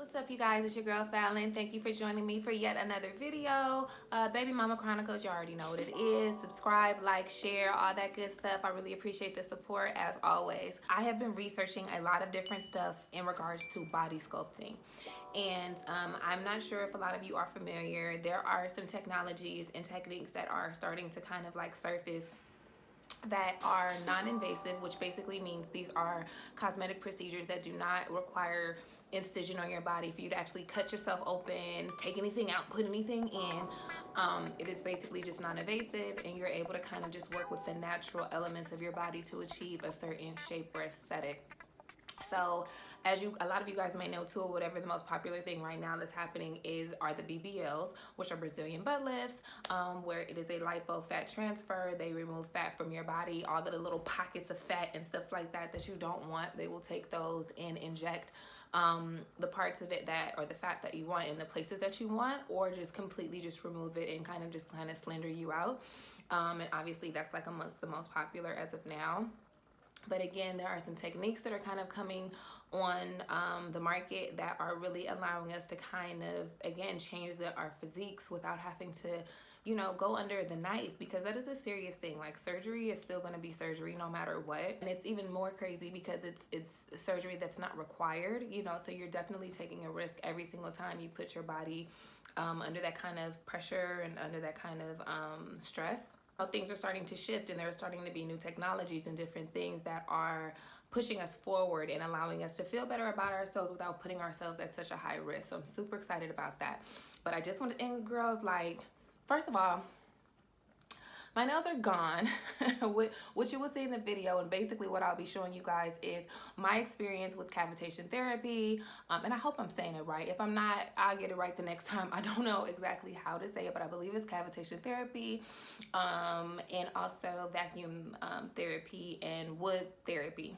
What's up, you guys? It's your girl Fallon. Thank you for joining me for yet another video. Baby Mama Chronicles, you already know what it is. Subscribe, like, share, all that good stuff. I really appreciate the support as always. I have been researching a lot of different stuff in regards to body sculpting. And I'm not sure if a lot of you are familiar. There are some technologies and techniques that are starting to kind of like surface that are non-invasive, which basically means these are cosmetic procedures that do not require incision on your body for you to actually cut yourself open, take anything out, put anything in. It is basically just non-invasive, and you're able to kind of just work with the natural elements of your body to achieve a certain shape or aesthetic. So as a lot of you guys may know too, or whatever, the most popular thing right now that's happening are the BBLs, which are Brazilian butt lifts, where it is a lipo fat transfer. They remove fat from your body, all the little pockets of fat and stuff like that that you don't want. They will take those and inject the parts of it that, or the fat that you want in the places that you want, or just completely just remove it and kind of slender you out. And obviously that's like amongst the most popular as of now. But again, there are some techniques that are kind of coming on the market that are really allowing us to kind of, again, change our physiques without having to, you know, go under the knife, because that is a serious thing. Like, surgery is still going to be surgery no matter what. And it's even more crazy because it's surgery that's not required, you know, so you're definitely taking a risk every single time you put your body under that kind of pressure and under that kind of stress. Things are starting to shift, and there are starting to be new technologies and different things that are pushing us forward and allowing us to feel better about ourselves without putting ourselves at such a high risk. So I'm super excited about that. But I just want to end, girls, like, first of all, my nails are gone. What you will see in the video, and basically what I'll be showing you guys, is my experience with cavitation therapy. And I hope I'm saying it right. If I'm not, I'll get it right the next time. I don't know exactly how to say it, but I believe it's cavitation therapy, and also vacuum therapy and wood therapy,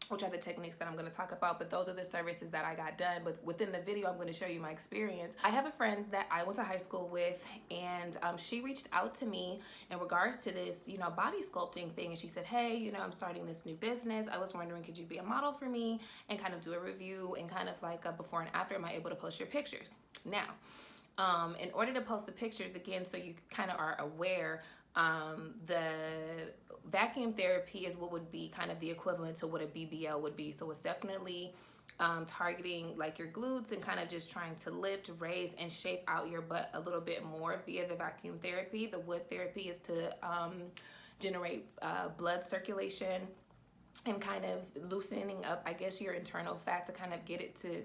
which are the techniques that I'm going to talk about. But those are the services that I got done. But within the video, I'm going to show you my experience. I have a friend that I went to high school with, and she reached out to me in regards to this, you know, body sculpting thing. And she said, hey, you know, I'm starting this new business. I was wondering, could you be a model for me and kind of do a review and kind of like a before and after? Am I able to post your pictures? Now, in order to post the pictures, again, so you kind of are aware, the vacuum therapy is what would be kind of the equivalent to what a BBL would be. So it's definitely targeting like your glutes and kind of just trying to lift, raise, and shape out your butt a little bit more via the vacuum therapy. The wood therapy is to generate blood circulation and kind of loosening up, I guess, your internal fat to kind of get it to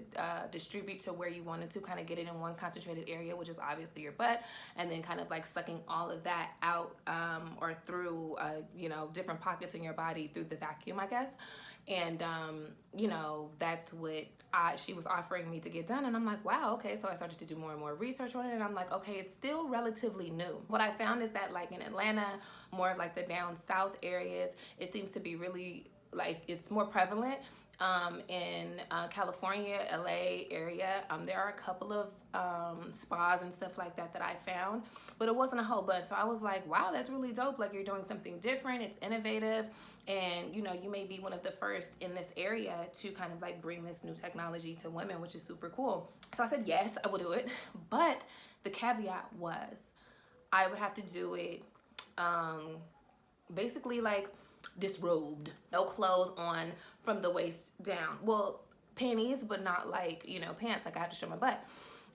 distribute to where you want it to, kind of get it in one concentrated area, which is obviously your butt, and then kind of like sucking all of that out or through, you know, different pockets in your body through the vacuum, I guess. And, you know, that's what she was offering me to get done. And I'm like, wow, okay. So I started to do more and more research on it. And I'm like, okay, it's still relatively new. What I found is that, like, in Atlanta, more of like the down south areas, it seems to be really, like, it's more prevalent. In California, LA area, there are a couple of spas and stuff like that that I found, but it wasn't a whole bunch. So I was like, wow, that's really dope. Like, you're doing something different, it's innovative, and you know, you may be one of the first in this area to kind of like bring this new technology to women, which is super cool. So I said, yes, I will do it. But the caveat was I would have to do it basically like disrobed, no clothes on from the waist down. Well, panties, but not like, you know, pants. Like, I have to show my butt.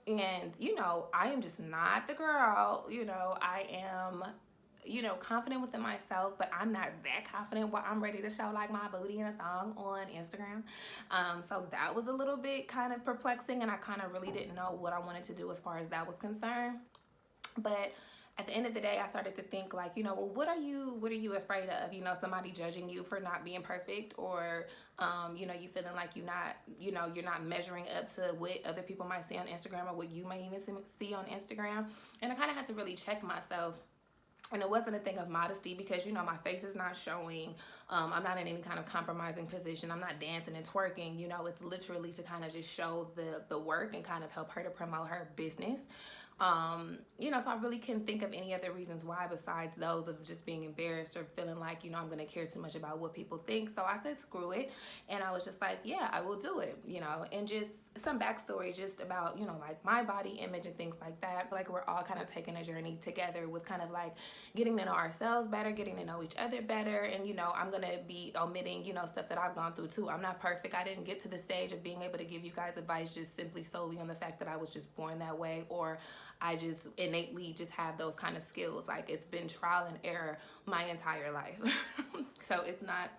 And, you know, I am just not the girl. You know, I am, you know, confident within myself, but I'm not that confident where I'm ready to show like my booty and a thong on Instagram. So that was a little bit kind of perplexing, and I kind of really didn't know what I wanted to do as far as that was concerned. But at the end of the day, I started to think, like, you know, well, what are you afraid of? You know, somebody judging you for not being perfect, or, you know, you feeling like you're not measuring up to what other people might see on Instagram, or what you may even see on Instagram. And I kind of had to really check myself. And it wasn't a thing of modesty, because, you know, my face is not showing. I'm not in any kind of compromising position. I'm not dancing and twerking. You know, it's literally to kind of just show the work and kind of help her to promote her business. You know, so I really couldn't think of any other reasons why besides those of just being embarrassed or feeling like, you know, I'm going to care too much about what people think. So I said, screw it. And I was just like, yeah, I will do it, you know, and just some backstory just about, you know, like my body image and things like that. Like we're all kind of taking a journey together with kind of like getting to know ourselves better, getting to know each other better. And, you know, I'm going to be omitting, you know, stuff that I've gone through too. I'm not perfect. I didn't get to the stage of being able to give you guys advice just simply solely on the fact that I was just born that way, or I just innately just have those kind of skills. Like it's been trial and error my entire life. So it's not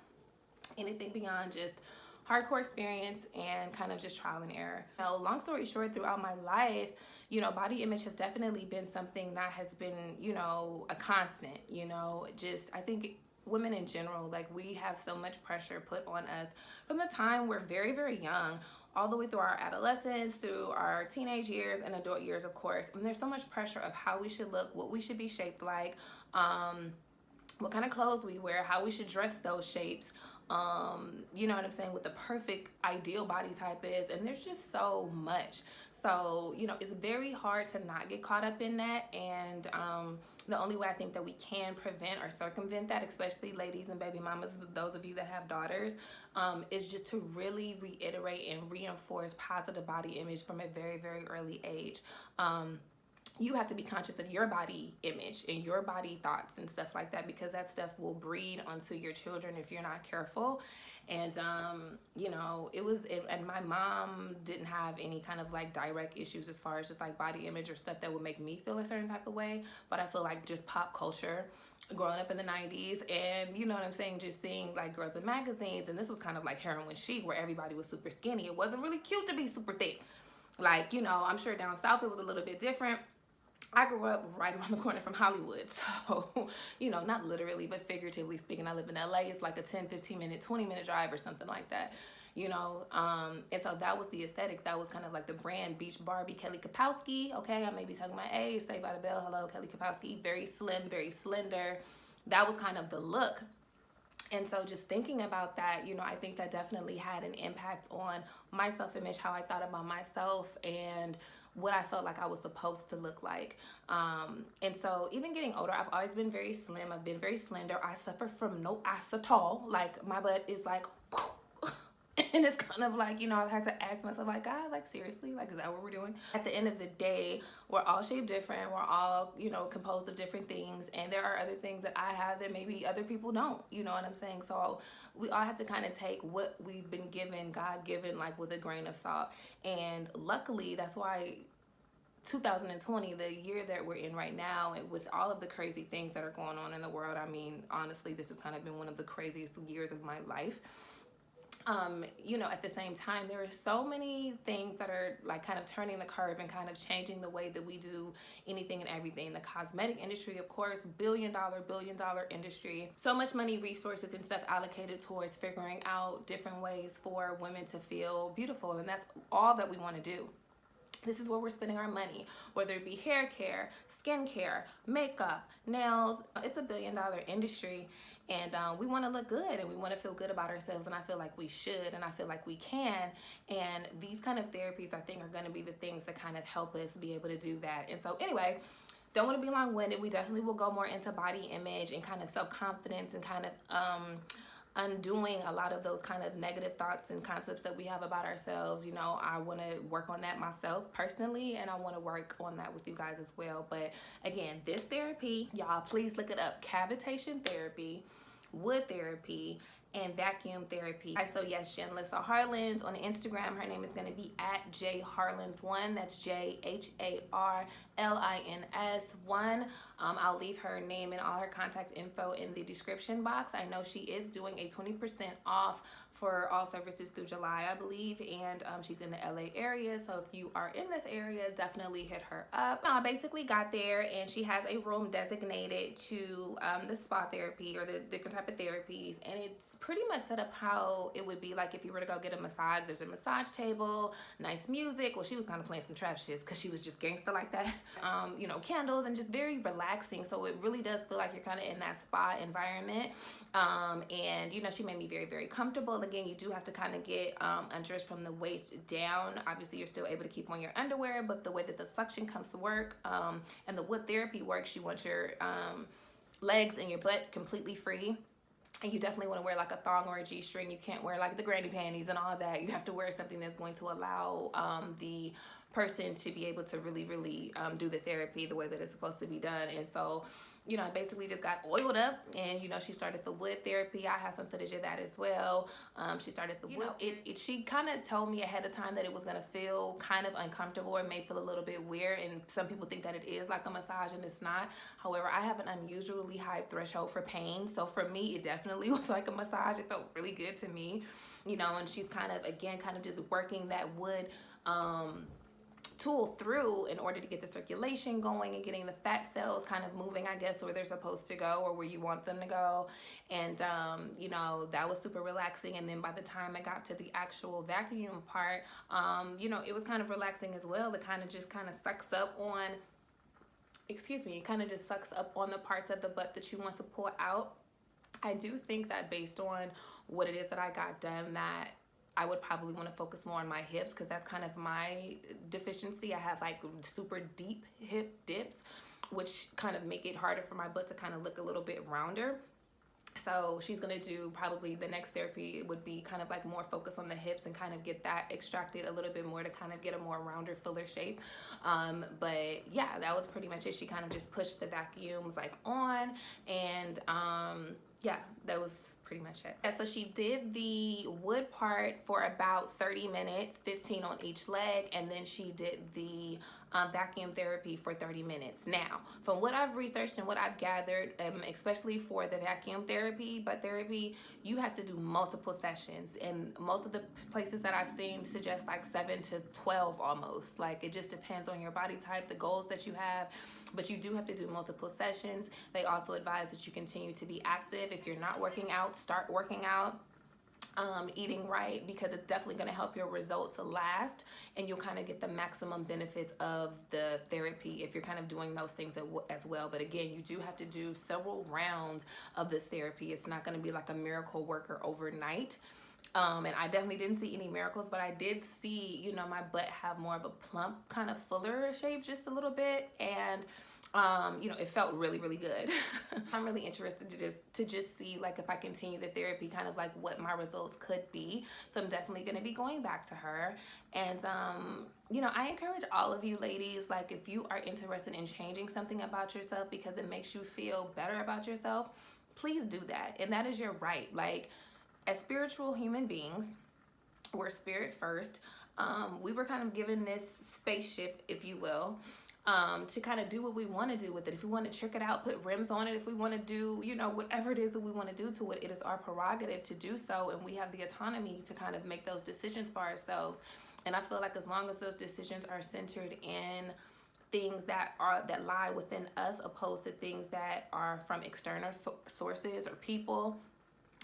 anything beyond just hardcore experience and kind of just trial and error. Now, long story short, throughout my life, you know, body image has definitely been something that has been, you know, a constant, you know, just I think women in general, like we have so much pressure put on us from the time we're very, very young, all the way through our adolescence, through our teenage years and adult years, of course. And there's so much pressure of how we should look, what we should be shaped like, what kind of clothes we wear, how we should dress those shapes, you know what I'm saying, what the perfect ideal body type is. And there's just so much. So, you know, it's very hard to not get caught up in that. And the only way I think that we can prevent or circumvent that, especially ladies and baby mamas, those of you that have daughters, is just to really reiterate and reinforce positive body image from a very, very early age. You have to be conscious of your body image and your body thoughts and stuff like that, because that stuff will breed onto your children if you're not careful. And you know, and my mom didn't have any kind of like direct issues as far as just like body image or stuff that would make me feel a certain type of way, but I feel like just pop culture growing up in the 90s, and you know what I'm saying, just seeing like girls in magazines, and this was kind of like heroin chic where everybody was super skinny. It wasn't really cute to be super thick. Like, you know, I'm sure down south it was a little bit different. I grew up right around the corner from Hollywood. So, you know, not literally, but figuratively speaking, I live in LA. It's like a 10, 15 minute, 20-minute drive or something like that, you know? And so that was the aesthetic. That was kind of like the brand. Beach Barbie, Kelly Kapowski. Okay, I may be talking my age. Saved by the Bell. Hello, Kelly Kapowski. Very slim, very slender. That was kind of the look. And so just thinking about that, you know, I think that definitely had an impact on my self-image, how I thought about myself and what I felt like I was supposed to look like. And so even getting older, I've always been very slim. I've been very slender. I suffer from no ass at all. Like my butt is like, and it's kind of like, you know, I've had to ask myself like, God, like seriously, like, is that what we're doing? At the end of the day, we're all shaped different. We're all, you know, composed of different things. And there are other things that I have that maybe other people don't, you know what I'm saying? So we all have to kind of take what we've been given, God given, like with a grain of salt. And luckily, that's why 2020, the year that we're in right now, and with all of the crazy things that are going on in the world, I mean, honestly, this has kind of been one of the craziest years of my life. You know, at the same time, there are so many things that are like kind of turning the curve and kind of changing the way that we do anything and everything. The cosmetic industry, of course, billion dollar industry. So much money, resources, and stuff allocated towards figuring out different ways for women to feel beautiful. And that's all that we want to do. This is where we're spending our money, whether it be hair care, skin care, makeup, nails. It's a billion-dollar industry, and we want to look good and we want to feel good about ourselves, and I feel like we should, and I feel like we can. And these kind of therapies, I think, are going to be the things that kind of help us be able to do that. And so anyway, don't want to be long-winded. We definitely will go more into body image and kind of self-confidence and kind of undoing a lot of those kind of negative thoughts and concepts that we have about ourselves. You know, I want to work on that myself personally, and I want to work on that with you guys as well. But again, this therapy, y'all, please look it up: cavitation therapy, wood therapy, and vacuum therapy. So yes, Janlisa Harlins on Instagram. Her name is going to be at jharlins1. That's JHARLINS1. I'll leave her name and all her contact info in the description box. I know she is doing a 20% off for all services through July, I believe, and she's in the LA area. So if you are in this area, definitely hit her up. I basically got there, and she has a room designated to the spa therapy or the different type of therapies, and it's pretty much set up how it would be like if you were to go get a massage. There's a massage table, nice music. Well, she was kind of playing some trap shits because she was just gangster like that. You know, candles, and just very relaxing. So it really does feel like you're kind of in that spa environment. And you know, she made me very, very comfortable. again, you do have to kind of get undressed from the waist down. Obviously, you're still able to keep on your underwear, but the way that the suction comes to work and the wood therapy works, you want your legs and your butt completely free. And you definitely want to wear like a thong or a G-string. You can't wear like the granny panties and all that. You have to wear something that's going to allow the person to be able to really do the therapy the way that it's supposed to be done. And so, you know, I basically just got oiled up, and, you know, she started the wood therapy. I have some footage of that as well. She started the wood. She kind of told me ahead of time that it was going to feel kind of uncomfortable. It may feel a little bit weird, and some people think that it is like a massage, and it's not. However, I have an unusually high threshold for pain. So for me, it definitely was like a massage. It felt really good to me, you know, and she's kind of, again, kind of just working that wood tool through in order to get the circulation going and getting the fat cells kind of moving, I guess, where they're supposed to go or where you want them to go. And you know, that was super relaxing. And then by the time I got to the actual vacuum part, you know, it was kind of relaxing as well. It kind of just kind of sucks up on, excuse me, it kind of just sucks up on the parts of the butt that you want to pull out. I do think that based on what it is that I got done, that I would probably want to focus more on my hips, because that's kind of my deficiency. I have like super deep hip dips, which kind of make it harder for my butt to kind of look a little bit rounder. So she's going to do probably the next therapy would be kind of like more focus on the hips and kind of get that extracted a little bit more to kind of get a more rounder, fuller shape. But yeah, that was pretty much it. She kind of just pushed the vacuums like on, and yeah, that was pretty much it. Yeah, so she did the wood part for about 30 minutes, 15 on each leg, and then she did the vacuum therapy for 30 minutes. Now, from what I've researched and what I've gathered, especially for the vacuum therapy, butt therapy, you have to do multiple sessions, and most of the places that I've seen suggest like 7 to 12 almost. Like, it just depends on your body type, the goals that you have, but you do have to do multiple sessions. They also advise that you continue to be active. If you're not working out, start working out. Eating right, because it's definitely going to help your results to last, and you'll kind of get the maximum benefits of the therapy if you're kind of doing those things as well. But again, you do have to do several rounds of this therapy. It's not going to be like a miracle worker overnight. And I definitely didn't see any miracles, but I did see, you know, my butt have more of a plump, kind of fuller shape just a little bit, and you know, it felt really good. I'm really interested to just see like if I continue the therapy, kind of like what my results could be. So I'm definitely going to be going back to her. And you know, I encourage all of you ladies, like if you are interested in changing something about yourself because it makes you feel better about yourself, please do that. And that is your right. Like, as spiritual human beings, we're spirit first. We were kind of given this spaceship, if you will, to kind of do what we want to do with it. If we want to trick it out, put rims on it, if we want to do, you know, whatever it is that we want to do to it, it is our prerogative to do so, and we have the autonomy to kind of make those decisions for ourselves. And I feel like as long as those decisions are centered in things that lie within us, opposed to things that are from external sources or people,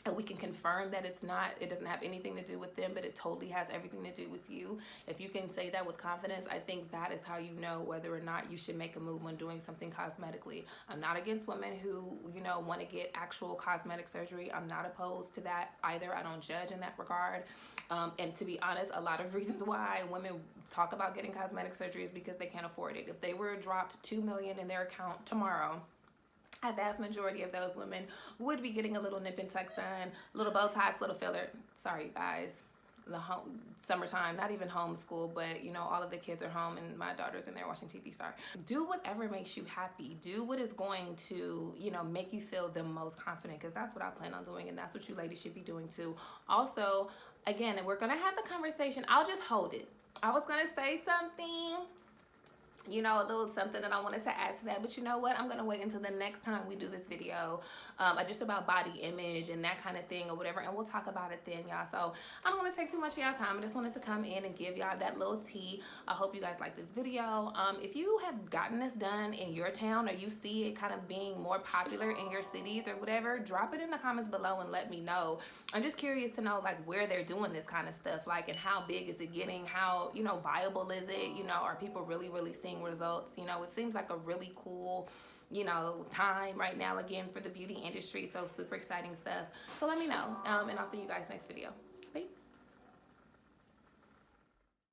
and we can confirm that it doesn't have anything to do with them, but it totally has everything to do with you. If you can say that with confidence, I think that is how you know whether or not you should make a move when doing something cosmetically. I'm not against women who, you know, want to get actual cosmetic surgery. I'm not opposed to that either. I don't judge in that regard. And to be honest, a lot of reasons why women talk about getting cosmetic surgery is because they can't afford it. If they were dropped $2 million in their account tomorrow, a vast majority of those women would be getting a little nip and tuck done, little Botox, little filler. Sorry, you guys. The summertime, not even homeschool, but you know, all of the kids are home and my daughter's in there watching TV Star. Do whatever makes you happy. Do what is going to, you know, make you feel the most confident, because that's what I plan on doing, and that's what you ladies should be doing too. Also, again, we're gonna have the conversation. I'll just hold it. I was gonna say something, you know, a little something that I wanted to add to that, but you know what, I'm gonna wait until the next time we do this video, just about body image and that kind of thing or whatever, and we'll talk about it then, y'all. So I don't want to take too much of y'all time. I just wanted to come in and give y'all that little tea. I hope you guys like this video. If you have gotten this done in your town, or you see it kind of being more popular in your cities or whatever, drop it in the comments below and let me know. I'm just curious to know like where they're doing this kind of stuff, like, and how big is it getting, how, you know, viable is it, you know, are people really seeing results? You know, it seems like a really cool, you know, time right now again for the beauty industry. So super exciting stuff. So let me know, and I'll see you guys next video. Peace.